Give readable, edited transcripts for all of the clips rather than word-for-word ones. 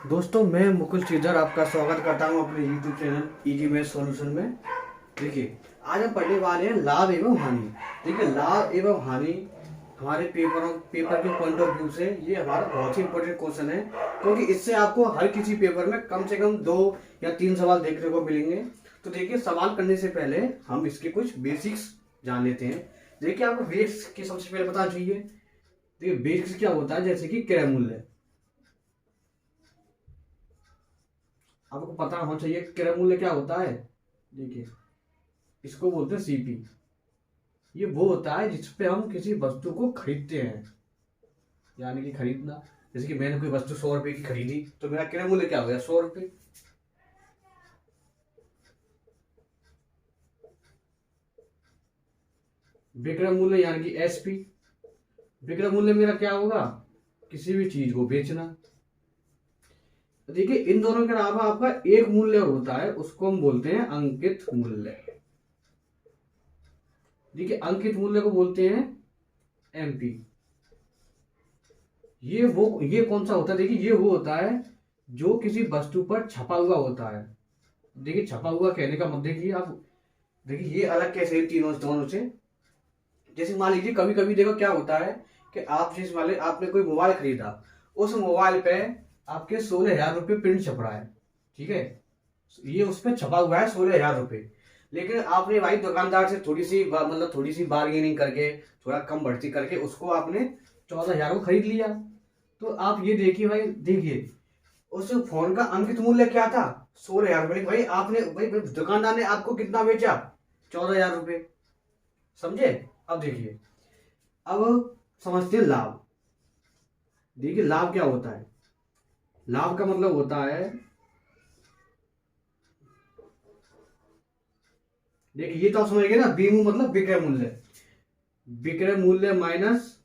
दोस्तों, मैं मुकुल श्रीधर आपका स्वागत करता हूं अपने YouTube channel easy math solution में। देखिए, आज हम पढ़ने वाले हैं लाभ एवं हानि। देखिए, लाभ एवं हानि हमारे पेपर के पॉइंट ऑफ व्यू से ये हमारा बहुत ही इंपॉर्टेंट क्वेश्चन है, क्योंकि इससे आपको हर किसी पेपर में कम से कम 2 या 3 सवाल देखने को मिलेंगे। तो देखिए, सवाल करने से पहले हम इसके कुछ बेसिक्स जान लेते हैं। देखिए, आपको बेसिक्स की सबसे पहले पता चाहिए। देखिए, बेसिक्स क्या होता है, जैसे कि क्रय मूल्य। आपको पता होना चाहिए क्रय मूल्य क्या होता है। देखिए, इसको बोलते हैं सीपी। ये वो होता है जिसपे हम किसी वस्तु को खरीदते हैं, यानी कि खरीदना। जैसे कि मैंने कोई वस्तु 100 रुपए की खरीदी, तो मेरा क्रय मूल्य क्या हो गया, 100 रुपए। विक्रय मूल्य यानी कि एसपी। विक्रय मूल्य मेरा क्या होगा, किसी भी चीज को बेचना। देखिए, इन दोनों के अलावा आपका एक मूल्य होता है, उसको हम बोलते हैं अंकित मूल्य। देखिए, अंकित मूल्य को बोलते हैं एमपी। ये कौन सा होता है, देखिए ये वो होता है जो किसी वस्तु पर छपा हुआ होता है। देखिए, छपा हुआ कहने का मतलब, देखिए आप, देखिए ये अलग कैसे है तीनों दोनों से। जैसे मान लीजिए, कभी कभी देखो क्या होता है कि आप जिस वाले आपने कोई मोबाइल खरीदा, उस मोबाइल पे आपके 16,000 रुपये प्रिंट छप रहा है, ठीक है। ये उस पर छपा हुआ है 16,000 रुपये, लेकिन आपने भाई दुकानदार से थोड़ी सी बार्गेनिंग करके, थोड़ा कम बढ़ती करके उसको आपने 14,000 को खरीद लिया। तो आप ये देखिए भाई, देखिए उस फोन का अंकित मूल्य क्या था, 16,000 रुपये। भाई आपने भाई दुकानदार ने आपको कितना बेचा, 14,000 रुपये। समझे। अब देखिए, अब समझते हैं लाभ। देखिए, लाभ क्या होता है। लाभ का मतलब होता है, देखिए ये तो आप समझ गए ना, बीमू मतलब विक्रय मूल्य। विक्रय मूल्य माइनस,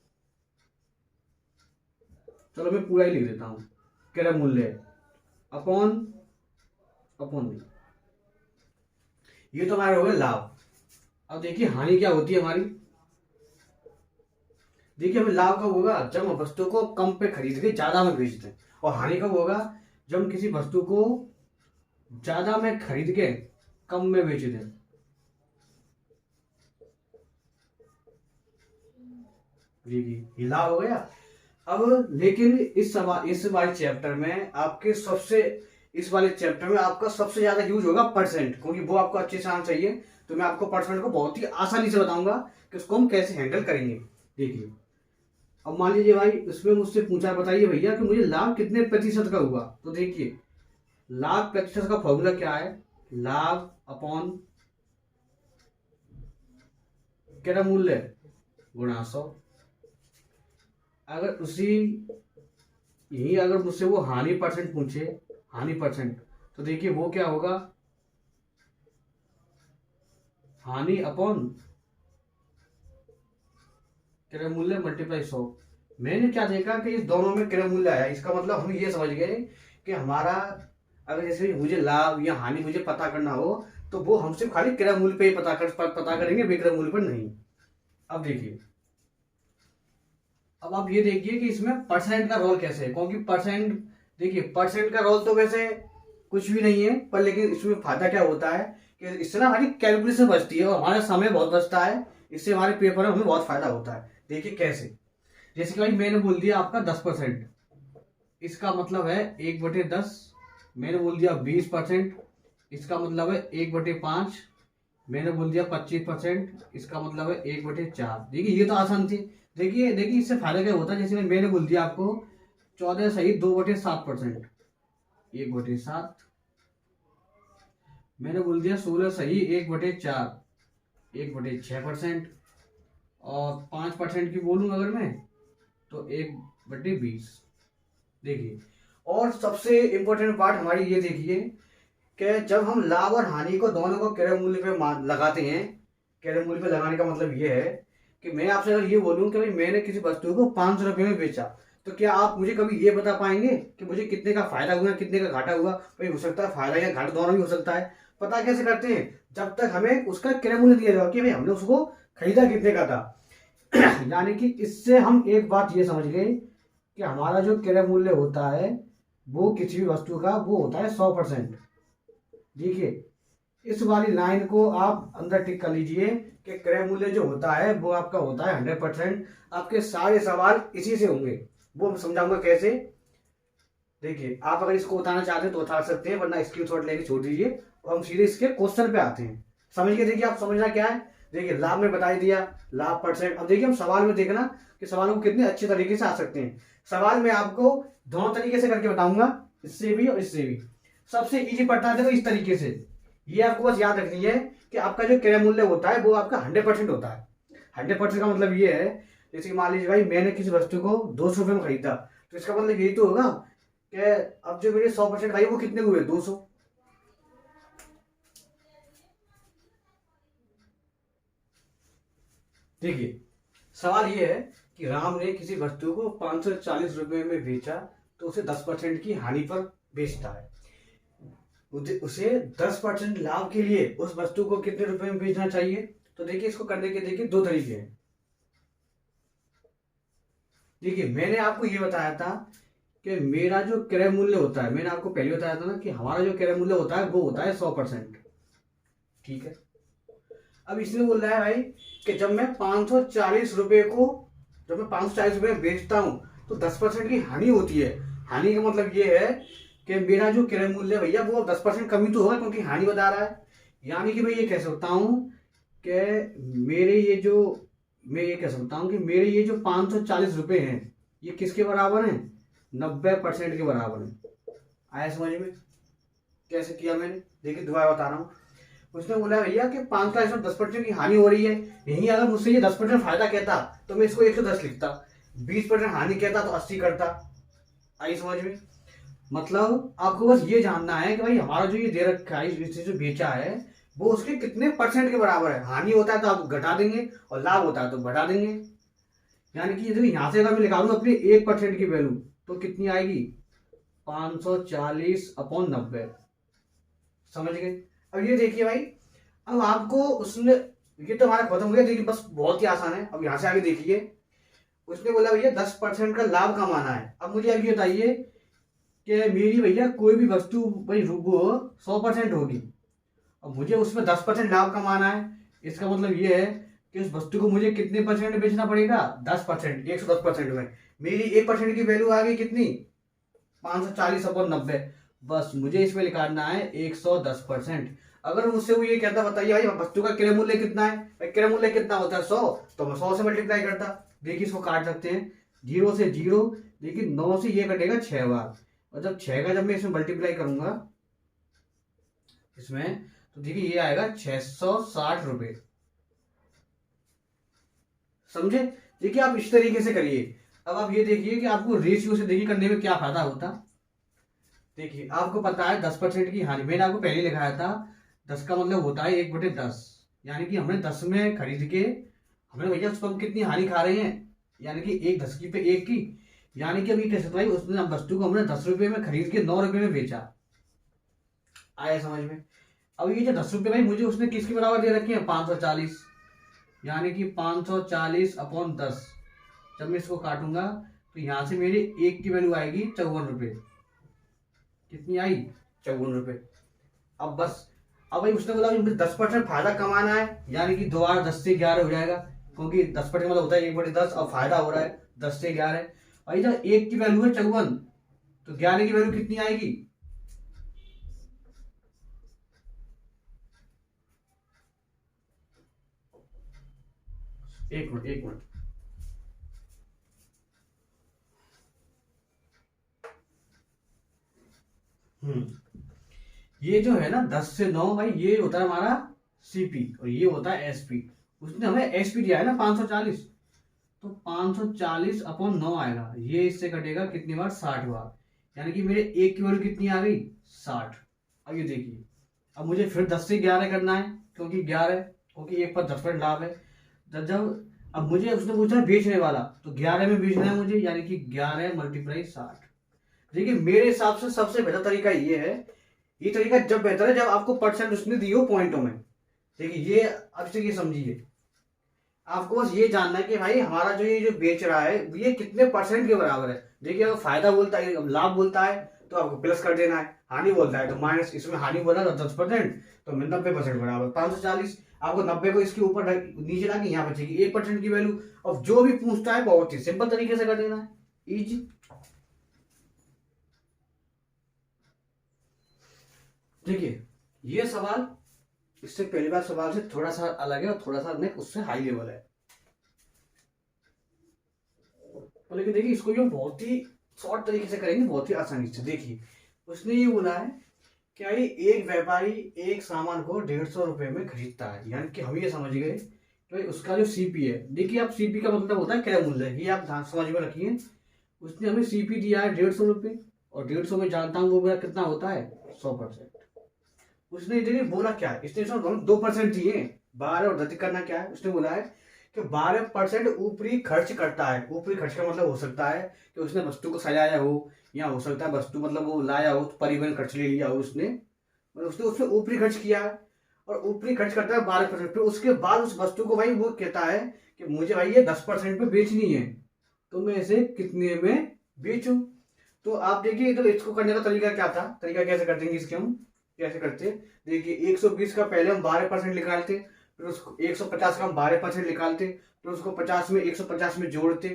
चलो मैं पूरा ही लिख देता हूं, क्रय मूल्य अपॉन अपॉन नहीं। ये तो हमारा हो गया लाभ। अब देखिए, हानि क्या होती है हमारी। देखिए, हमें लाभ कब होगा, जब हम वस्तु को कम पे खरीद के ज्यादा में बेचते हैं। और हानि कब होगा, जब हम किसी वस्तु को ज्यादा में खरीद के कम में बेच दें। ये लाभ हो गया। अब लेकिन इस वाले चैप्टर में आपके सबसे, इस वाले चैप्टर में आपका सबसे ज्यादा यूज होगा परसेंट, क्योंकि वो आपको अच्छे से आना चाहिए। तो मैं आपको परसेंट को बहुत ही आसानी से बताऊंगा कि उसको हम कैसे हैंडल करेंगे। देखिए, अब मान लीजिए भाई, इसमें मुझसे पूछा, बताइए भैया कि मुझे लाभ कितने प्रतिशत का हुआ। तो देखिए, लाभ प्रतिशत का फॉर्मूला क्या है, लाभ अपॉन क्रय मूल्य गुणा 100। अगर उसी यही अगर मुझसे वो हानि परसेंट पूछे, हानि परसेंट, तो देखिए वो क्या होगा, हानि अपॉन क्रय मूल्य मल्टीप्लाई 100। मैंने क्या देखा कि इस दोनों में क्रय मूल्य आया, इसका मतलब हम ये समझ गए कि हमारा, अगर जैसे मुझे लाभ या हानि मुझे पता करना हो, तो वो हमसे खाली क्रय मूल्य पे ही पता करेंगे, विक्रय मूल्य पर नहीं। अब देखिए, अब आप ये देखिए कि इसमें परसेंट का रोल कैसे है, क्योंकि परसेंट, देखिए परसेंट का रोल तो वैसे कुछ भी नहीं है, पर लेकिन इसमें फायदा क्या होता है कि इससे ना हमारी कैलकुलेशन बचती है और हमारा समय बहुत बचता है। इससे हमारे पेपर में हमें बहुत फायदा होता है। देखिए कैसे, जैसे कि भाई मैंने बोल दिया आपका 10%, इसका मतलब है 1/10। मैंने बोल दिया 20%, इसका मतलब है 1/5। मैंने बोल दिया 25%, इसका मतलब है 1/4। देखिए, ये तो आसान थी। देखिए देखिए, इससे फायदा क्या होता है, जैसे मैंने बोल दिया आपको 14 सही 2/7%, 1/7। मैंने बोल दिया 16 सही 1/4, 1/6%। और 5% की बोलूँ अगर मैं, तो 1/20। देखिए, और सबसे इंपॉर्टेंट पार्ट हमारी ये देखिए कि जब हम लाभ और हानि को दोनों को क्रय मूल्य पे लगाते हैं, क्रय मूल्य पे लगाने का मतलब ये है कि मैं आपसे अगर ये बोलूं कि भाई मैंने किसी वस्तु को 500 रुपये में बेचा, तो क्या आप मुझे कभी ये बता पाएंगे कि मुझे कितने का फायदा हुआ, कितने का घाटा हुआ। भाई हो सकता है फायदा या घाटा दोनों भी हो सकता है। पता कैसे करते हैं, जब तक हमें उसका क्रय मूल्य दिया जाए कि भाई हमने उसको खरीदा कितने का था। यानी कि इससे हम एक बात ये समझ गए कि हमारा जो क्रय मूल्य होता है वो किसी भी वस्तु का वो होता है 100%। देखिए इस वाली लाइन को आप अंदर टिक कर लीजिए कि क्रय मूल्य जो होता है वो आपका होता है 100%। आपके सारे सवाल इसी से होंगे, वो मैं समझाऊंगा कैसे। देखिए आप अगर इसको उतारना चाहते हैं तो उतार सकते हैं, वरना स्क्रीनशॉट लेके छोड़ दीजिए और हम सीधे इसके क्वेश्चन पे आते हैं। समझ के देखिए, आप समझना क्या है। देखिए लाभ में बता दिया, लाभ परसेंट। अब देखिए हम सवाल में देखना कि सवालों को कितने अच्छे तरीके से आ सकते हैं। सवाल में आपको दोनों तरीके से करके बताऊंगा, इससे भी और इससे भी। सबसे इजी पड़ता है देखो इस तरीके से। ये आपको बस याद रखनी है कि आपका जो क्रय मूल्य होता है वो आपका 100% होता है। 100% का मतलब ये है, जैसे कि मान लीजिए भाई मैंने किसी वस्तु को 200 रुपये में खरीदा, तो इसका मतलब यही तो होगा कि अब जो मेरे 100% खाई वो कितने हुए, 200। देखिए सवाल ये है कि राम ने किसी वस्तु को 540 रुपए में बेचा, तो उसे 10% की हानि पर बेचता है। उसे 10% लाभ के लिए उस वस्तु को कितने रुपए में बेचना चाहिए। तो देखिए इसको करने के देखिए दो तरीके हैं। देखिए मैंने आपको ये बताया था कि मेरा जो क्रय मूल्य होता है, मैंने आपको पहले बताया था ना कि हमारा जो क्रय मूल्य होता है वो होता है 100%। ठीक है, अब इसमें बोल रहा है भाई कि जब मैं 540 रुपए को, जब मैं 540 रुपए में बेचता हूं तो 10% की हानि होती है। हानि का मतलब ये है कि मेरा जो क्रय मूल्य भैया वो 10% कमी तो होगा, क्योंकि हानि बता रहा है। यानी कि मैं ये कह सकता हूं कि मेरे ये जो, मैं ये कह सकता हूं कि मेरे ये जो 540 रुपए हैं ये किसके बराबर हैं, 90% के बराबर है। आया समझ में कैसे किया मैंने। देखिए दोबारा बता रहा हूँ। उसने बोला भैया कि 540 में 10% की हानि हो रही है, यही अगर मुझसे ये 10% फायदा कहता तो मैं इसको 110 लिखता, 20% हानि कहता तो 80 करता। आई समझ में। मतलब आपको बस ये जानना है कि भाई हमारा जो ये दे रखा है, इसने जो बेचा है वो उसके कितने परसेंट के बराबर है। हानि होता है तो आप घटा देंगे और लाभ होता है तो बढ़ा देंगे। यानी कि यदि यहां से अगर मैं निकालूंगा अपनी 1% की वैल्यू तो कितनी आएगी, 540/90। समझ गए। अब ये देखिए भाई, अब आपको उसने, ये तो हमारा खत्म हो गया। देखिए बस बहुत ही आसान है। अब यहां से आगे देखिए, उसने बोला भैया 10% का लाभ कमाना है। अब मुझे अभी बताइए कि मेरी भैया कोई भी वस्तु भाई वो 100% होगी, अब मुझे उसमें 10% लाभ कमाना है। इसका मतलब ये है कि उस वस्तु को मुझे कितने परसेंट में बेचना पड़ेगा, 10%, 110% में। मेरी 1% की वैल्यू आ गई कितनी, 540/90। बस मुझे इसमें निकालना है 110%। अगर मुझसे वो ये कहता बताइए भाई वस्तु का क्रय मूल्य कितना है, भाई क्रय मूल्य कितना होता है 100, तो मैं 100 से मल्टीप्लाई करता। देखिए इसको काट सकते हैं, 0 से 0। देखिए 9 से ये कटेगा 6 बार, और जब 6 का जब मैं इसमें मल्टीप्लाई करूंगा इसमें, तो देखिए ये आएगा 660 रुपए। समझे। देखिए आप इस तरीके से करिए। अब आप ये देखिए कि आपको रेशियो से देखिए करने में क्या फायदा होता। देखिए आपको पता है 10% की हानि, मैंने आपको पहले लिखाया था 10 का मतलब होता है 1/10। यानी कि हमने 10 में खरीद के हमने भैया उस पर हम कितनी हानि खा रहे हैं, यानी कि 1 10 की पे 1 की। यानी कि अभी कह सकते हैं उसने वस्तु को हमने 10 रुपए में खरीद के 9 रुपए में बेचा। आया समझ में। अब ये जो 10 रुपए भाई मुझे उसने किसके बराबर दे रखे हैं, 540। यानी कि 540/10। जब मैं इसको काटूंगा तो यहां से मेरी 1 की वैल्यू आएगी 54 रुपए। कितनी आई, 54 रुपए। अब बस, अब भाई उसने बोला मुझे 10% फायदा कमाना है, यानी कि 2 10 से 11 हो जाएगा, क्योंकि 10% मतलब होता है 1/10 और फायदा हो रहा है 10 से 11। और इधर 1 की वैल्यू है 54, तो 11 की वैल्यू कितनी आएगी, एक मिनट एक मिनट। ये जो है ना 10 से 9 भाई, ये होता है हमारा सीपी और ये होता है एसपी। उसने हमें एसपी दिया है ना 540, तो 540/9 आएगा। ये इससे कटेगा कितनी बार, 60 बार। यानी कि मेरे 1 की वैल्यू कितनी आ गई, 60। अब ये देखिए, अब मुझे फिर 10 से 11 करना है, क्योंकि 11, क्योंकि 1 पर 10% लाभ है। जब अब मुझे उसने पूछा बेचने वाला, तो 11 में बेचना है मुझे, यानी कि 11 × 60। देखिए मेरे हिसाब से सबसे बेहतर तरीका ये है। ये तरीका जब बेहतर है जब आपको परसेंट उसने दी हो पॉइंटों में। देखिए ये अब से ये समझिए, आपको बस ये जानना है कि भाई हमारा जो ये जो बेच रहा है ये कितने परसेंट के बराबर है। देखिए अगर फायदा बोलता है, लाभ बोलता है, तो आपको प्लस कर देना है। हानि बोलता है तो माइनस, इसमें हानि बोला तो 10%, तो 90% बराबर 540। आपको 90 को इसके ऊपर नीचे ला के यहाँ बचेगी 1% की वैल्यू। अब जो भी पूछता है बहुत ही सिंपल तरीके से कर देना है, इजी। देखिए ये सवाल इससे पहली बार सवाल से थोड़ा सा अलग है और थोड़ा सा उससे हाई लेवल है, लेकिन देखिए इसको जो बहुत ही शॉर्ट तरीके से करेंगे, बहुत ही आसानी से। देखिए उसने ये बोला है क्या, ये एक व्यापारी एक सामान को 150 रुपए में खरीदता है, यानी कि हम ये समझ गए तो उसका जो सीपी है। देखिए आप सीपी का मतलब होता है क्रय मूल्य, ये आप ध्यान समझ में रखिए। उसने हमें सीपी दिया है 150 रुपये, और 150 में जानता हूँ वो मेरा कितना होता है 100%। उसने देखिए बोला क्या है, इसने 2% दिए, 12 और गति करना क्या है, उसने बोला है कि 12% ऊपरी खर्च करता है। ऊपरी खर्च का मतलब हो सकता है कि उसने वस्तु को सजाया हो, या हो सकता है वस्तु मतलब वो लाया हो तो परिवहन खर्च ले लिया हो उसने, मतलब उसने उसमें ऊपरी खर्च किया है, और ऊपरी खर्च करता है 12%। फिर उसके बाद उस वस्तु को भाई वो कहता है कि मुझे भाई ये 10% पे बेचनी है, तो मैं इसे कितने में बेचूं। तो आप देखिए तो इसको करने का तरीका क्या था, तरीका कैसे कर देंगे इसके हम, कैसे करते। देखिए 120 का पहले हम 12% निकालते, फिर उसको 150 का हम 12% निकालते, फिर उसको 50 में 150 में जोड़ते,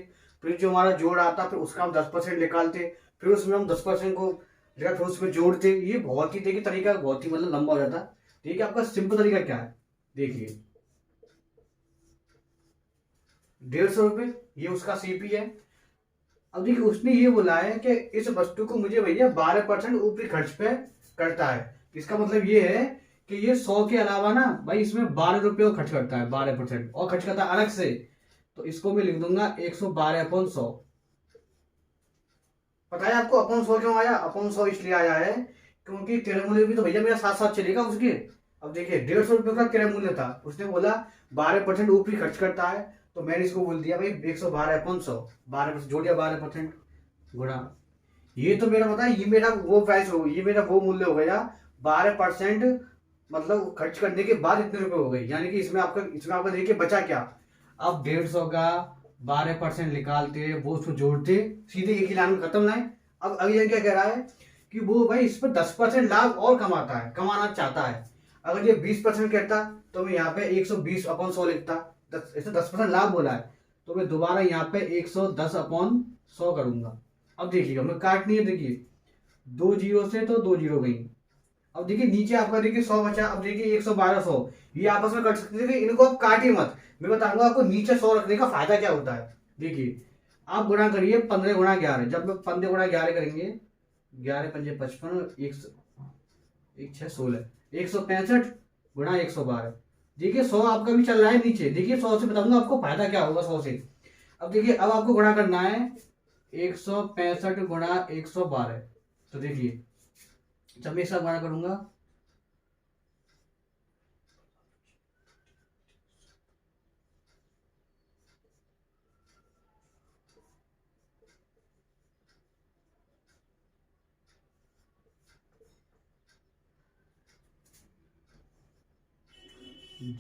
फिर जो हमारा जोड़ आता फिर उसका हम 10% निकालते, फिर उसमें हम 10% को फिर उसमें जोड़ते। ये बहुत ही देखिए तरीका बहुत ही मतलब लंबा हो जाता। देखिए आपका सिंपल तरीका क्या है, देखिए 150 रुपये ये उसका सीपी है। अब देखिए उसने ये बोला है कि इस वस्तु को मुझे भैया 12% ऊपरी खर्च पे करता है। इसका मतलब ये है कि ये 100 के अलावा ना भाई इसमें 12 रुपये को खर्च करता है, 12% और खर्च करता है अलग से। तो इसको मैं लिख दूंगा 112/100। पता है आपको अपन 100 क्यों आया, अपन 100 इसलिए आया है क्योंकि क्रय मूल्य भी तो भैया मेरा साथ साथ चलेगा उसके। अब देखिए 150 रुपये का क्रय मूल्य था, उसने बोला 12% ऊपरी खर्च करता है, तो मैंने इसको बोल दिया भाई 112/100, 12% जोड़ दिया 12% गुणा, ये तो मेरा पता है ये मेरा वो प्राइस हो, ये मेरा वो मूल्य हो गया 12% मतलब खर्च करने के बाद इतने रुपए हो गए। यानी कि इसमें आपका देखिए बचा क्या, अब 150 का 12% निकालते वो उसको जोड़ते, सीधे एक ही लाइन में खत्म लाए। अब अगले क्या कह रहा है कि वो भाई इस पर 10% लाभ और कमाता है, कमाना चाहता है। अगर ये 20% कहता तो मैं यहाँ पे 120/100 लिखता, इसे 10% लाभ बोला है तो मैं दोबारा यहाँ पे 110/100 करूंगा। अब देखिएगा मैं काटनी है, देखिए 2 जीरो से तो 2 जीरो गई। अब देखिए नीचे आपका देखिए 100 बचा, अब देखिए 112 100 ये आपस में कट सकते थे, इनको आप काटिए मत। मैं बताऊंगा आपको नीचे 100 रखने का फायदा क्या होता है। देखिए आप गुणा करिए 15 गुणा 11, जब मैं 15 गुणा 11 करेंगे 11 पंजे 55, 1 6 16, 165 गुणा 112। देखिए 100 आपका भी चल रहा है नीचे, देखिए 100 से बताऊंगा आपको फायदा क्या होगा 100 से। अब देखिए अब आपको गुणा करना है 165 गुणा 112। तो देखिए जब मैं इसका गुणा करूंगा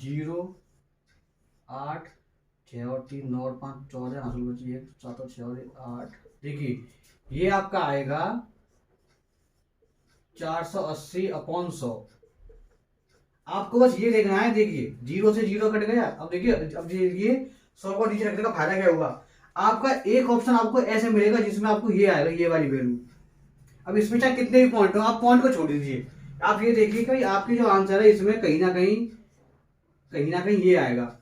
0 8 6 और 3 9 और 5 14 हासिल बची 1 7 और 6 और 8। देखिए ये आपका आएगा 480/100। आपको बस ये देखना है, देखिए 0 से 0 कट गया। अब देखिए 100 को नीचे रखने का फायदा क्या हुआ, आपका एक ऑप्शन आपको ऐसे मिलेगा जिसमें आपको ये आएगा, ये वाली वैल्यू। अब इसमें चाहे कितने भी पॉइंट हो आप पॉइंट को छोड़ दीजिए, आप ये देखिए कि आपकी जो आंसर है इसमें कहीं ना कहीं ये आएगा।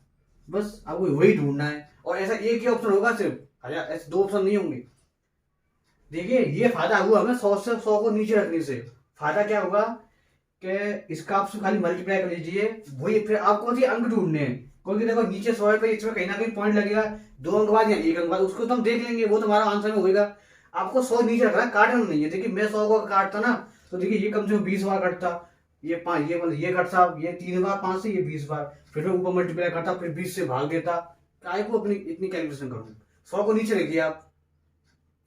बस आपको वही ढूंढना है, और ऐसा एक ही ऑप्शन होगा सिर्फ, ऐसे 2 ऑप्शन नहीं होंगे। देखिए ये फायदा हुआ हमें 100 से 100 को नीचे रखने से। फायदा क्या होगा कि इसका आप खाली मल्टीप्लाई कर लीजिए, वही फिर आपको जी अंक ढूंढने हैं, क्योंकि देखो नीचे 100 पे इसमें कहीं ना कहीं पॉइंट लगेगा, 2 अंक बाद या 1 अंक बाद, उसको तो हम देख लेंगे, वो तो हमारा आंसर में होगा। आपको 100 नीचे रखना है, काटना नहीं है। देखिए मैं 100 को काटता ना तो देखिए ये कम से कम 20 बार कटता, ये 5 ये कटता, ये 3 बार 5 से ये 20 बार, फिर मैं ऊपर मल्टीप्लाई करता, फिर 20 से भाग देता। काय को अपनी इतनी कैलकुलेशन करूँ, 100 को नीचे रखिए आप,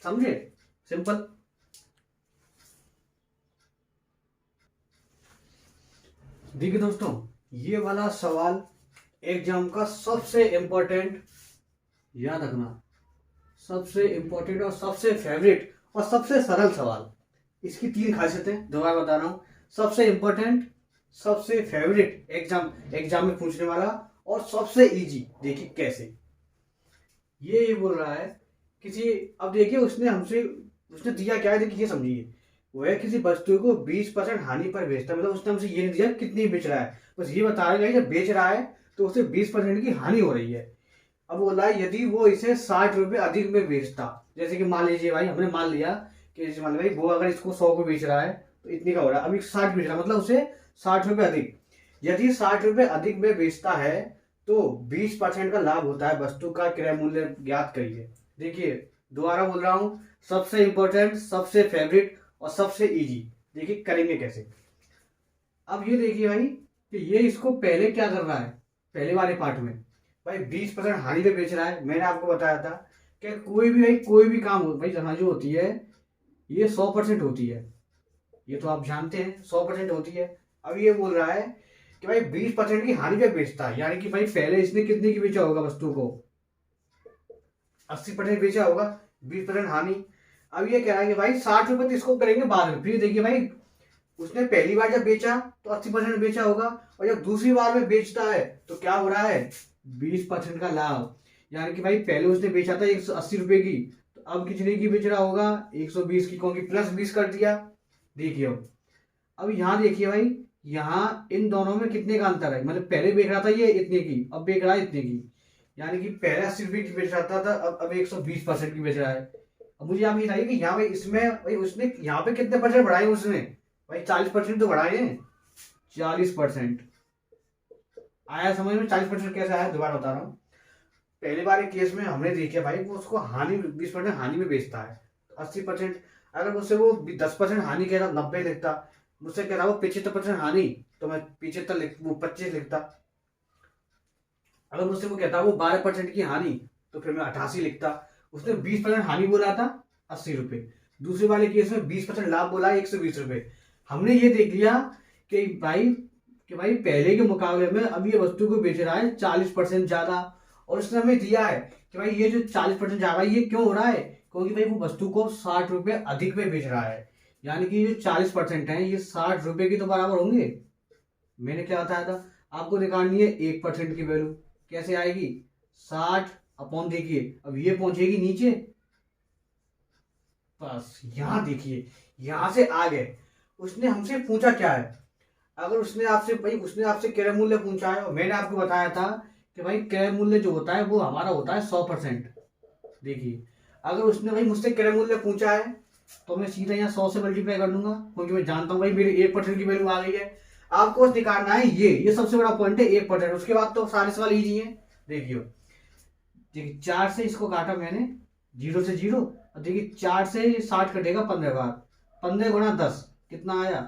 समझे, सिंपल। देखिए दोस्तों ये वाला सवाल एग्जाम का सबसे इंपॉर्टेंट, याद रखना, सबसे इंपॉर्टेंट और सबसे फेवरेट और सबसे सरल सवाल। इसकी 3 खासियतें दोबारा बता रहा हूँ। सबसे इंपॉर्टेंट, सबसे फेवरेट, एग्जाम में पूछने वाला, और सबसे इजी। देखिए कैसे ये बोल रहा है किसी, अब देखिए उसने दिया क्या है, देखिए ये समझिए। वो है किसी वस्तु को 20% हानि पर बेचता है, मतलब उसने हमसे ये नहीं दिया कितनी बेच रहा है, बस ये बता रहा है जब बेच रहा है तो उसे 20% की हानि हो रही है। अब बोला यदि वो इसे 60 रुपए अधिक में बेचता, जैसे कि मान लीजिए भाई हमने मान लिया कि जैसे मान लीजिए भाई वो अगर इसको 100 को बेच रहा है तो इतनी का हो रहा है, अभी 60 बेच रहा है, मतलब उसे 60 रुपए अधिक। यदि 60 रुपए अधिक में बेचता है तो 20% का लाभ होता है, वस्तु का क्रय मूल्य ज्ञात करिए। देखिए दोबारा बोल रहा हूं, सबसे इंपॉर्टेंट, सबसे फेवरेट और सबसे इजी। देखिए करेंगे कैसे। अब ये देखिए भाई कि ये इसको पहले क्या कर रहा है, पहले वाले पार्ट में भाई 20% हानि पे बेच रहा है। मैंने आपको बताया था कि कोई भी भाई कोई भी काम हो भाई जहाँ जो होती है ये 100% होती है, ये तो आप जानते हैं 100% होती है। अब ये बोल रहा है कि भाई 20% की हानि पे बेचता है, यानी कि भाई पहले इसने कितने की बेचा होगा वस्तु को, 80% बेचा होगा, 20% हानि। अब ये कह रहा है कि भाई 60 रुपए तो इसको करेंगे बाद में। फिर देखिए भाई उसने पहली बार जब बेचा तो 80% बेचा होगा, और जब दूसरी बार में बेचता है तो क्या हो रहा है, 20% का लाभ। यानी कि भाई पहले उसने बेचा था 180 रुपए की, तो अब कितने की बेच रहा होगा, 120 की, क्योंकि +20 कर दिया। देखिए अब यहाँ देखिए भाई, यहाँ इन दोनों में कितने का अंतर है, मतलब पहले बेच रहा था ये इतने की, अब बेच रहा है इतने की। यानी कि पहले 80 रुपए की बेच रहा था, अब 120% की बेच रहा है। अब मुझे आप ये बताइए कि यहाँ पे इसमें भाई उसने यहाँ पे कितने परसेंट बढ़ाए उसने, भाई 40% तो बढ़ाए हैं। 40% आया समझ में, 40% कैसे आया दोबारा बता रहा हूँ। पहले बार केस में हमने देखा भाई वो उसको हानि 20% हानि में बेचता है, 80%। अगर मुझसे वो 10% हानि कह रहा 90 लिखता, मुझसे कह रहा वो 75% हानि तो मैं 75 लिख, वो 25 लिखता। अगर मुझसे वो कहता वो 12% की हानि तो फिर मैं 88 लिखता। उसने 20% हानि बोला था, 80 रुपए। दूसरे वाले केस में 20% लाभ बोला, 120 रुपए। हमने ये देख लिया कि भाई पहले के मुकाबले में अब ये वस्तु को बेच रहा है 40% ज्यादा, और उसने हमें दिया है कि भाई ये जो 40% ज्यादा ये क्यों हो रहा है, क्योंकि भाई वो वस्तु को 60 रुपए अधिक में बेच रहा है। यानी कि जो 40% है ये 60 रुपए की तो बराबर होंगे। मैंने क्या बताया था, आपको निकालनी है 1% की वैल्यू, कैसे आएगी, 60 अपॉन, देखिए अब ये पहुंचेगी नीचे, बस यहां देखिए यहां से आ गए। उसने हमसे पूछा क्या है, अगर उसने आपसे क्रय मूल्य पूछा है, और मैंने आपको बताया था कि भाई क्रय मूल्य जो होता है वो हमारा होता है 100%। देखिए अगर उसने भाई मुझसे क्रय मूल्य पूछा है तो मैं सीधा यहाँ 100 से मल्टीप्लाई कर दूंगा, क्योंकि मैं जानता हूँ भाई मेरी 1% की वैल्यू आ गई है। आपको बस निकालना है ये सबसे बड़ा पॉइंट है 1%। उसके बाद तो सारे सवाल इजी है। देखियो देखिए 4 से इसको काटा मैंने, 0 से 0, और देखिए 4 से 60 कटेगा 15 बार, 15 × 10 कितना आया,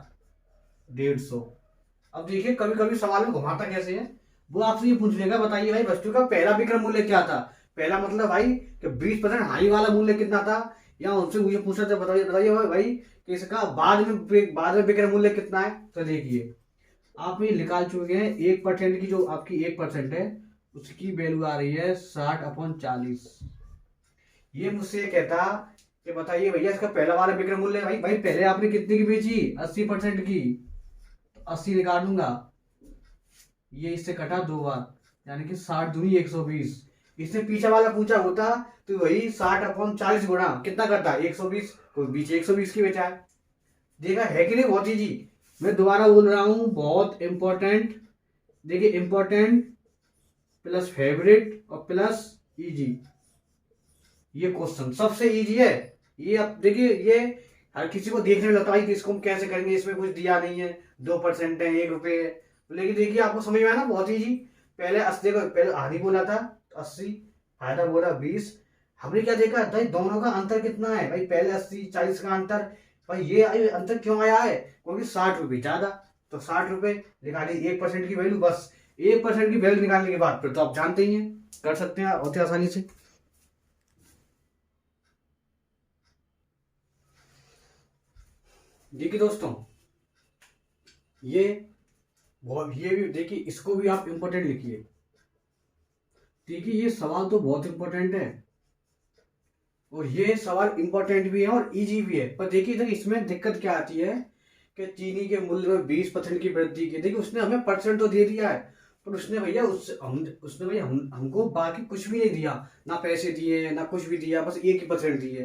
150। अब देखिए कभी कभी सवाल में घुमाता कैसे है, वो आपसे ये पूछ लेगा बताइए भाई वस्तु का पहला विक्रय मूल्य क्या था। पहला मतलब भाई कि 20% हाई वाला मूल्य कितना था, या उनसे मुझे पूछा था बताइए बताइए भाई कि इसका बाद में विक्रय मूल्य कितना है। तो देखिए आप ये निकाल चुके हैं 1% की, जो आपकी 1% है उसकी वैल्यू आ रही है 60/40। ये मुझसे ये कहता कि बताइए भैया इसका पहला वाला विक्रय मूल्य, भाई पहले आपने कितने की बेची, 80% की, तो 80 निकाल दूंगा, ये इससे कटा 2 बार, यानी कि 60×2 = 120। इसने पीछे वाला पूछा होता तो वही 60/40 गुणा कितना करता, 120, कोई बीच 120 की बेचा है। देखा है कि नहीं, बहुत इजी। मैं दोबारा बोल रहा हूं, बहुत इंपॉर्टेंट। देखिए इंपॉर्टेंट प्लस फेवरेट और प्लस इजी, ये क्वेश्चन सबसे इजी है। ये अब देखिए ये हर किसी को देखने में लगता है कि इसको हम कैसे करेंगे, इसमें कुछ दिया नहीं है, 2% है, 1 रुपए है। लेकिन देखिए आपको समझ में आया ना, बहुत इजी। पहले 80 को पहले हानि बोला था तो 80, फायदा बोला 20। हमने क्या देखा भाई दोनों का अंतर कितना है, भाई पहले 80-40 का अंतर। भाई ये अंतर क्यों आया है, क्योंकि 60 रुपए ज्यादा, तो 60 रुपए निकाली 1% की वैल्यू, बस 1% की वैल्यू निकालने के बाद फिर तो आप जानते ही हैं, कर सकते हैं बहुत आसानी से। देखिए दोस्तों ये ये भी देखिए, इसको भी आप इंपॉर्टेंट लिखिए। देखिए ये सवाल तो बहुत इंपॉर्टेंट है, और ये सवाल इंपॉर्टेंट भी है और इजी भी है। पर देखिए देखिए इसमें दिक्कत क्या आती है कि चीनी के मूल्य में 20% की वृद्धि की। देखिए उसने हमें परसेंट तो दे दिया है, पर उसने भैया उसने भैया हमको बाकी कुछ भी नहीं दिया, ना पैसे दिए ना कुछ भी दिया, बस 1% दिए।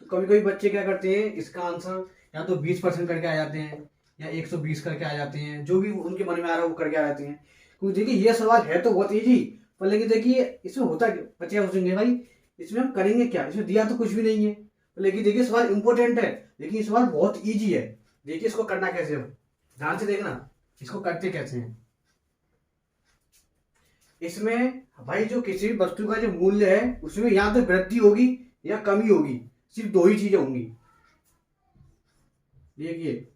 तो कभी कभी बच्चे क्या करते हैं, इसका आंसर या तो 20% करके आ जाते हैं या 120 करके आ जाते हैं, जो भी उनके मन में आ रहा है वो करके आ जाते हैं। क्योंकि देखिए ये सवाल है तो बहुत ईजी, पर लेकिन देखिए इसमें होता क्या, बच्चे पूछेंगे भाई इसमें हम करेंगे क्या, इसमें दिया तो कुछ भी नहीं है। लेकिन देखिए सवाल इंपॉर्टेंट है, लेकिन ये सवाल बहुत ईजी है। देखिए इसको करना कैसे हो, ध्यान से देखना इसको करते कैसे हैं। इसमें भाई जो किसी भी वस्तु का जो मूल्य है उसमें या तो वृद्धि होगी या कमी होगी, सिर्फ दो ही चीजें होंगी। देखिए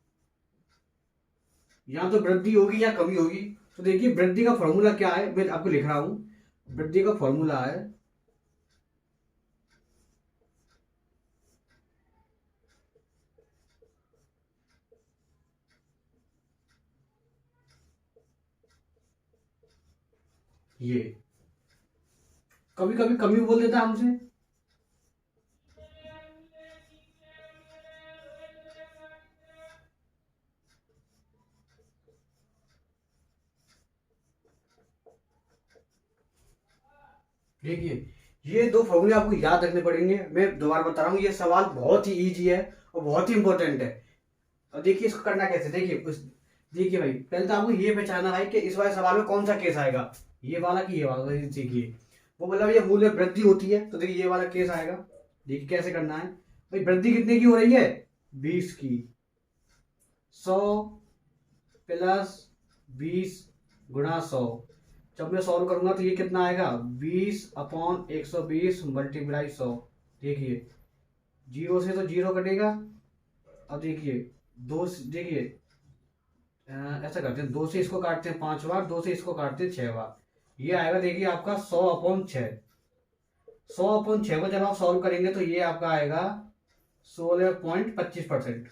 या तो वृद्धि होगी या कमी होगी। तो देखिए वृद्धि का फॉर्मूला क्या है, मैं आपको लिख रहा हूं। वृद्धि का फॉर्मूला है ये, कभी कभी कमी बोल देता है हमसे। देखिए ये दो फॉर्मूले आपको याद रखने पड़ेंगे। मैं दोबारा बता रहा हूँ, ये सवाल बहुत ही इजी है और बहुत ही इंपॉर्टेंट है। और देखिए इसको करना कैसे, देखिए भाई पहले तो आपको ये पहचाना है कि इस वाले सवाल में कौन सा केस आएगा, ये वाला कि ये वाला। देखिए वो मतलब ये मूल्य वृद्धि होती है, तो देखिए ये वाला केस आएगा। देखिए कैसे करना है भाई, वृद्धि कितने की हो रही है, 20 की। 100 प्लस 20 गुणा 100, जब मैं सॉल्व करूंगा तो ये कितना आएगा, 20/120 मल्टीप्लाई 100। देखिए जीरो से तो जीरो कटेगा। अब देखिए देखिए ऐसा करते हैं, 2 से इसको काटते हैं 5 बार, 2 से इसको काटते हैं 6 बार। ये आएगा देखिए आपका 100/6। 100/6 को जब आप सॉल्व करेंगे तो ये आपका आएगा 16.25%।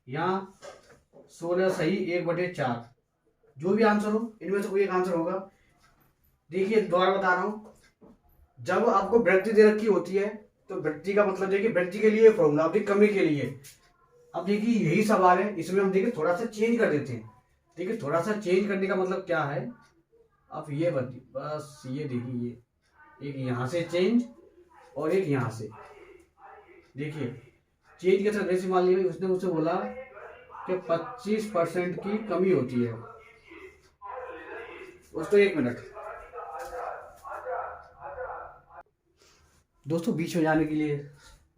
यहाँ 16 सही 1/4, जो भी आंसर हो इनमें से कोई एक आंसर होगा। देखिए दोबारा बता रहा हूं, जब आपको वृद्धि दे रखी होती है तो वृद्धि का मतलब देखिए वृद्धि के लिए फॉर्मूला, आपकी कमी के लिए। अब देखिए यही सवाल है, इसमें हम देखिए थोड़ा सा चेंज कर देते हैं। देखिए थोड़ा सा चेंज करने का मतलब क्या है, आप ये बस ये देखिए, ये एक यहाँ से चेंज और एक यहाँ से। देखिए चेंज कैसे, जैसे मान लीजिए उसने मुझसे बोला कि 25% की कमी होती है। उसको 1 मिनट दोस्तों बीच में जाने के लिए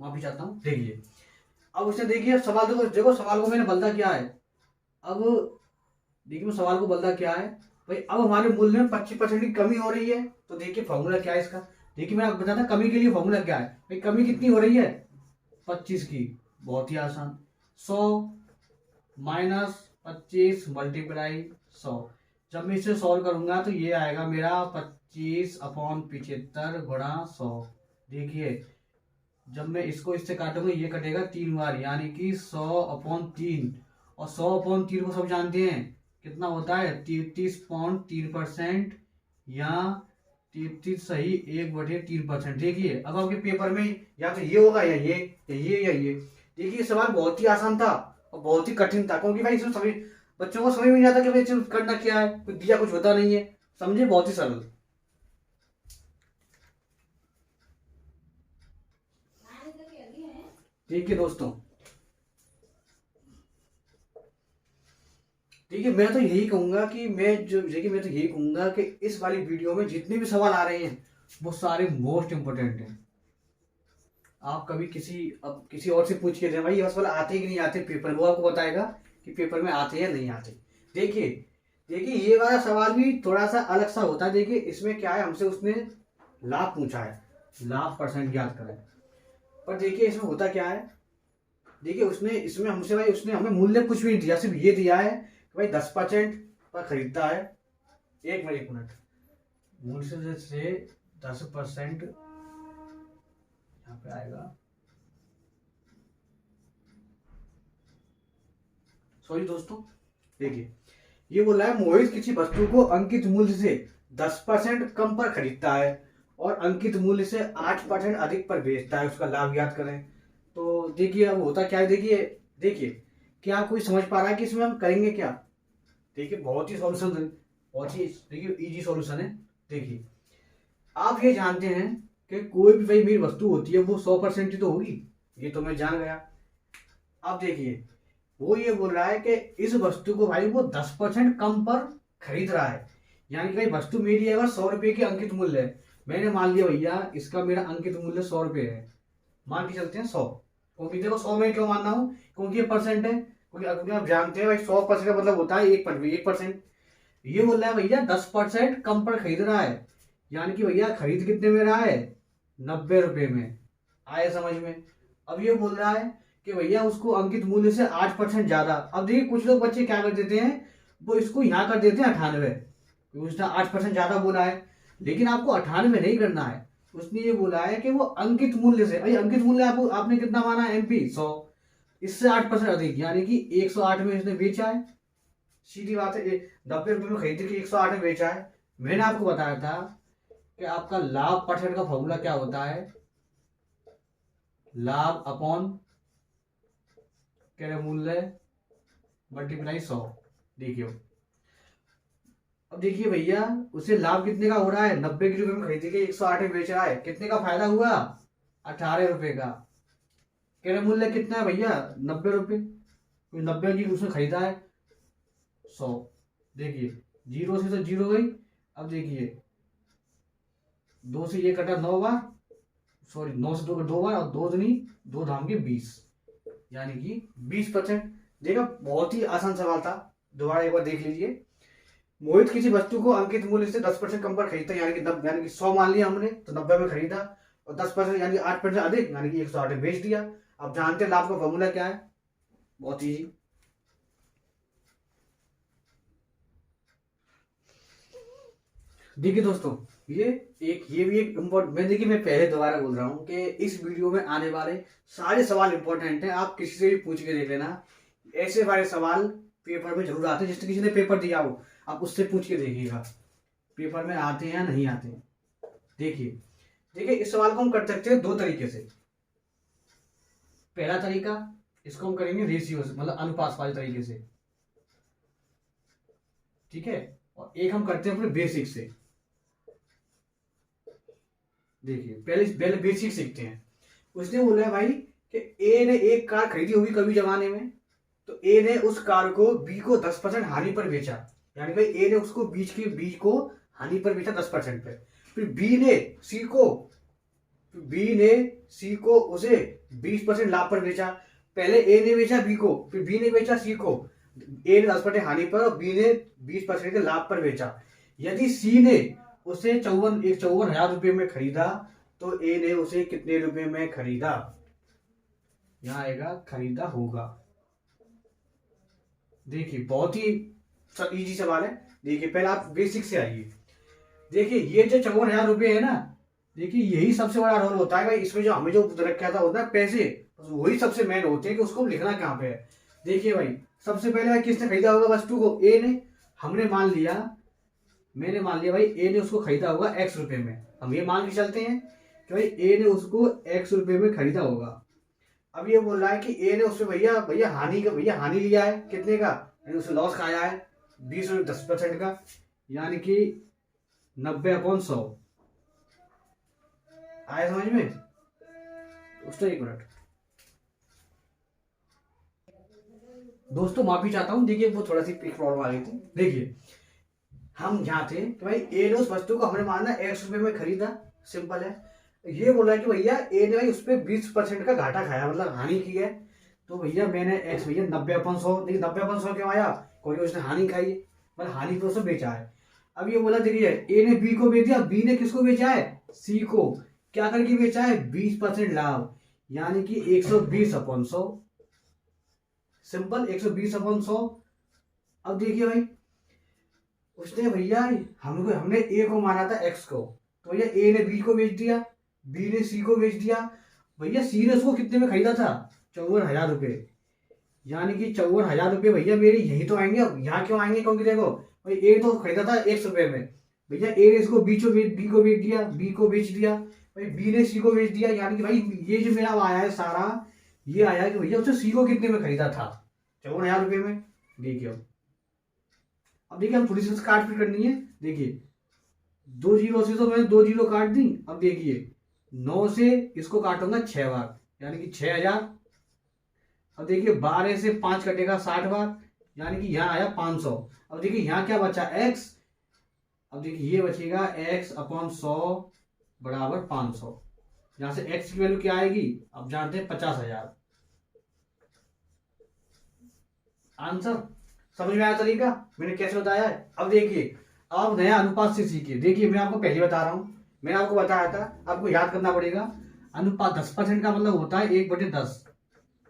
माफी चाहता हूँ। देखिए अब उसने देखिए सवाल, देखो सवाल को मैंने बदला क्या है। अब देखिए मैं सवाल को बदला क्या है भाई, अब हमारे मूल्य में 25% की कमी हो रही है। तो देखिए फॉर्मूला क्या है इसका, देखिए मैं आपको बताता कमी के लिए फॉर्मूला क्या है भाई। कमी कितनी हो रही है, 25 की। बहुत ही आसान, 100 माइनस 25 मल्टीप्लाई 100। जब मैं इसे सॉल्व करूंगा तो ये आएगा मेरा 25/75 गुणा 100। देखिए जब मैं इसको इससे काटूंगा ये कटेगा 3 बार, यानी कि 100/3। और 100/3 को सब जानते हैं कितना होता है, 33.3%, या 33 सही 1/3%। देखिए अब आपके पेपर में या तो ये होगा या ये या ये या ये। देखिए सवाल बहुत ही आसान था और बहुत ही कठिन था, क्योंकि भाई इसमें सभी बच्चों को समझ में नहीं आता कि भाई करना क्या है, कुछ दिया कुछ होता नहीं है। समझे, बहुत ही सरल। ठीक है दोस्तों, ठीक है मैं तो यही कहूंगा कि मैं तो यही कहूंगा कि इस वाली वीडियो में जितने भी सवाल आ रहे हैं वो सारे मोस्ट इंपोर्टेंट हैं। आप कभी किसी और से पूछ के दें भाई ये सवाल आते कि नहीं आते पेपर, वो आपको बताएगा कि पेपर में आते या नहीं आते। देखिए देखिए ये वाला सवाल भी थोड़ा सा अलग सा होता है। देखिए इसमें क्या है, हमसे उसने लाभ पूछा है, लाभ परसेंट याद करें। पर देखिए इसमें होता क्या है, देखिए इसमें हमसे भाई उसने हमें मूल्य कुछ भी नहीं दिया, सिर्फ ये दिया है कि भाई 10% पर खरीदता है। एक मिनट, मूल्य से 10% यहाँ पे आएगा, सॉरी दोस्तों। देखिए ये बोला है मोहित किसी वस्तु को अंकित मूल्य से 10% कम पर खरीदता है, और अंकित मूल्य से 8% अधिक पर बेचता है, उसका लाभ याद करें। तो देखिए अब होता क्या है, देखिए देखिए क्या कोई समझ पा रहा है कि इसमें हम करेंगे क्या। देखिए बहुत ही सॉल्यूशन है, बहुत ही देखिए इजी सॉल्यूशन है। देखिए आप ये जानते हैं कि कोई भी भाई मेरी वस्तु होती है वो 100% ही तो होगी, ये तो मैं जान गया। अब देखिए वो ये बोल रहा है कि इस वस्तु को भाई वो 10% कम पर खरीद रहा है। यानी कि भाई वस्तु मेरी अगर 100 रुपए की अंकित मूल्य है, मैंने मान लिया भैया इसका मेरा अंकित मूल्य 100 रुपए है, मान के चलते हैं 100। क्योंकि देखो 100 में क्यों मानना हूं, क्योंकि ये परसेंट है, क्योंकि आप जानते हैं भाई 100% का मतलब होता है 1%। ये बोल रहा है भैया 10% कम पर खरीद रहा है, यानी कि भैया खरीद कितने में रहा है, 90 रुपए में। आए समझ में। अब ये बोल रहा है कि भैया उसको अंकित मूल्य से 8% ज्यादा। अब देखिए कुछ लोग बच्चे क्या कर देते हैं, वो इसको यहाँ कर देते हैं 98, उसने 8% ज्यादा बोला है। लेकिन आपको 98 नहीं करना है, उसने ये बोला है कि वो अंकित मूल्य से, भाई अंकित मूल्य आपको आपने कितना माना, एमपी 100, इससे 8% अधिक, यानी कि 108 में इसने बेचा है। सीधी बात है, 90 रुपए में खरीद के 108 में बेचा है। मैंने आपको बताया था कि आपका लाभ परसेंट का फॉर्मूला क्या होता है, लाभ अपॉन क्रय मूल्य मल्टीप्लाई 100। देखिए अब देखिए भैया उसे लाभ कितने का हो रहा है, 90 रुपए में खरीद के 108 में बेच रहा है, कितने का फायदा हुआ, 18 रुपए का। क्रय मूल्य कितना है भैया, 90 रुपए, 90 की उसने खरीदा है 100। देखिए जीरो से तो जीरो गई। अब देखिए 2 से ये कटा 9 बार, सॉरी 9 से 2 का 2 बार, और 2 दूनी 2 धाम के 20, यानी कि 20%। देखा बहुत ही आसान सवाल था, दोबारा एक बार देख लीजिए। मोहित किसी वस्तु को अंकित मूल्य से 10% कम पर खरीदता है, यानी कि 100 मान लिया हमने तो 90 में खरीदा, और 10% यानी 8% अधिक यानी कि 108 में बेच दिया। अब जानते हैं लाभ का फॉर्मूला क्या है, बहुत ही देखिए दोस्तों, ये भी एक इम्पोर्टेंट, मैं देखिए मैं पहले दोबारा बोल रहा हूँ कि इस वीडियो में आने वाले सारे सवाल इंपॉर्टेंट हैं, आप किसी से भी पूछ के देख लेना। ऐसे वाले सवाल पेपर में जरूर आते हैं, जिसने किसी ने पेपर दिया हो आप उससे पूछ के देखिएगा पेपर में आते हैं या नहीं आते हैं। देखिए देखिए इस सवाल को हम कर सकते हैं दो तरीके से। पहला तरीका, इसको हम करेंगे रेशियो से, मतलब अनुपात वाले तरीके से, ठीक है। और एक हम करते हैं अपने बेसिक से। देखिए पहले पहले बेसिक सीखते हैं। उसने बोला है भाई कि ए ने एक कार खरीदी होगी कभी जमाने में, तो ए ने उस कार को बी को 10% हानि पर बेचा, यानी भाई ए ने उसको बीच को हानि पर बेचा 10% पे। फिर बी ने सी को उसे 20% लाभ पर बेचा। पहले ए ने बेचा बी को, फिर बी ने बेचा सी को, ए ने 10% हानि पर और बी ने 20% के लाभ पर बेचा। यदि सी ने उसे 54,000 रुपए में खरीदा, तो ए ने उसे कितने रुपए में खरीदा, यहां आएगा खरीदा होगा। देखिए बहुत ही इजी सवाल है। देखिए पहले आप बेसिक से आइए। देखिए ये जो 54,000 रुपए है ना, देखिए यही सबसे बड़ा रोल होता है भाई, इसमें जो हमें जो रखा था होता है पैसे, वही सबसे मेन होते हैं कि उसको लिखना कहाँ पे है। देखिए भाई सबसे पहले भाई किसने खरीदा होगा वस्तु को, ए ने। मैंने मान लिया भाई ए ने उसको खरीदा होगा x रुपए में। हम ये मान के चलते हैं कि भाई ए ने उसको x रुपए में खरीदा होगा। अब ये बोल रहा है कि ए ने उसमें भैया भैया हानि लिया है, कितने का, यानी उसने लॉस खाया है 20 रुपये 10% का, यानी कि 90/100। आया समझ में। उसको एक मिनट दोस्तों माफी चाहता हूं, देखिए वो थोड़ा सी प्रॉब्लम आ गई थी। देखिए हम यहाँ थे कि भाई ए ने उस वस्तु को हमने माना x रुपए में खरीदा, सिंपल है। ये बोला कि भैया ए ने भाई उस पर 20% का घाटा खाया, मतलब हानि की है। तो भैया मैंने x भैया 90/100, देखिए 90/100 क्यों आया, क्योंकि उसने हानि खाई, मतलब हानि पर उसने बेचा है। अब ये बोला देखिए ए ने बी को बेच दिया, बी ने किसको बेचा है, सी को, क्या करके बेचा है, 20% लाभ, यानी कि 120/100, सिंपल 120/100। अब देखिए भाई उसने भैया हमने ए को माना था x को, तो भैया ए ने बी को बेच दिया, बी ने सी को बेच दिया। भैया सी ने उसको कितने में खरीदा था, 54,000 रुपए, यानी कि 54,000 रुपए भैया मेरे यही तो आएंगे। अब यहाँ क्यों आएंगे, क्योंकि देखो भाई ए तो खरीदा था x रुपए में, भैया ए ने इसको बी को बेच दिया, बी को बेच दिया, भाई बी ने सी को बेच दिया, यानी कि भाई ये जो मेरा आया है सारा, ये आया कि भैया उसने सी को कितने में खरीदा था, 54,000 रुपये में। देखिए अब देखिए हम थोड़ी सी काट पीट करनी है। देखिए 2 जीरो से तो मैंने 2 जीरो काट दी। अब देखिए 9 से इसको काटूंगा 6 बार, यानी कि 6,000। अब देखिए 12 से 5 कटेगा 60 बार, यानी कि यहाँ आया 500। अब देखिए यहाँ क्या बचा x, अब देखिए ये बचेगा x अपॉन 100 बराबर 500। यहाँ से x की वैल्यू क्या आएगी, अब जानते हैं 50,000। आंसर समझ में आया तरीका मैंने कैसे बताया है। अब देखिए आप नया अनुपात से सीखिए। देखिए मैं आपको पहले बता रहा हूँ, मैंने आपको बताया था, आपको याद करना पड़ेगा। अनुपात 10% का मतलब होता है 1/10,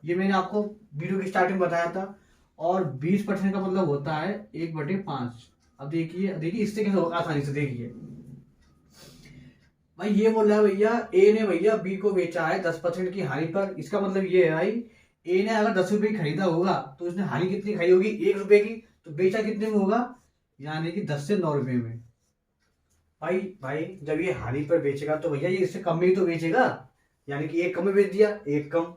ये मैंने आपको वीडियो की स्टार्टिंग में बताया था। और 20% का मतलब होता है 1/5। अब देखिए इससे कैसे होगा आसानी से। देखिए भाई ये बोल रहा है भैया ए ने भैया बी को बेचा है 10% की हानि पर। इसका मतलब ये है भाई ए ने अगर 10 रुपए की खरीदा होगा तो उसने हानि कितनी खाई होगी, 1 रुपए की, तो बेचा कितने में होगा, यानी कि 10 से 9 रुपए में। भाई जब ये हानि पर बेचेगा तो भैया ये इससे कम में ही तो बेचेगा, यानी कि एक कम में बेच दिया, एक कम।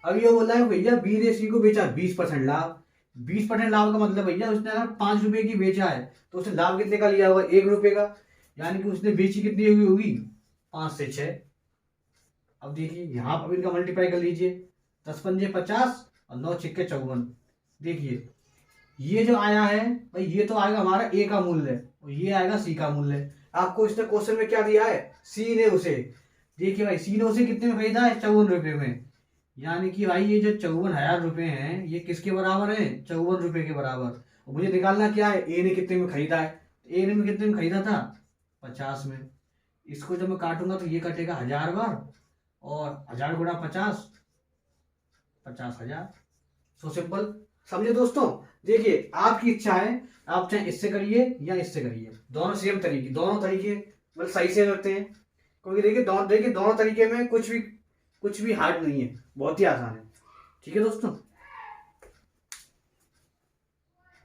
अब ये बोल रहा है भैया बी ने सी को बेचा 20% लाभ। 20% लाभ का मतलब भैया उसने अगर 5 रुपए की बेचा है तो उसने लाभ कितने का लिया होगा, 1 रुपए का, यानी कि उसने बेची कितनी होगी 5 से 6। अब देखिए यहाँ पर इनका मल्टीप्लाई कर लीजिए, 10 पंजे 50 और 9 छिक्के 54। देखिए ये जो आया है भाई ये तो आएगा हमारा ए का मूल्य और ये आएगा सी का मूल्य। आपको इसने क्वेश्चन में क्या दिया है, सी ने उसे, देखिए भाई सी ने उसे कितने में खरीदा है, 54 रुपए में, यानी कि भाई ये जो 54,000 रुपए हैं ये किसके बराबर है, 54 रुपए के बराबर। मुझे निकालना क्या है, ए ने कितने में खरीदा है, ए ने कितने में खरीदा था 50 में। इसको जब मैं काटूंगा तो ये कटेगा 1000 बार और 1000 गुणा 50, 50,000। सो सिंपल, समझे दोस्तों। देखिए आपकी इच्छा है, आप चाहे इससे करिए या इससे करिए, दोनों सेम तरीके, दोनों तरीके मतलब सही से करते हैं। क्योंकि देखिए दोनों तरीके में कुछ भी हार्ड नहीं है, बहुत ही आसान है। ठीक है दोस्तों।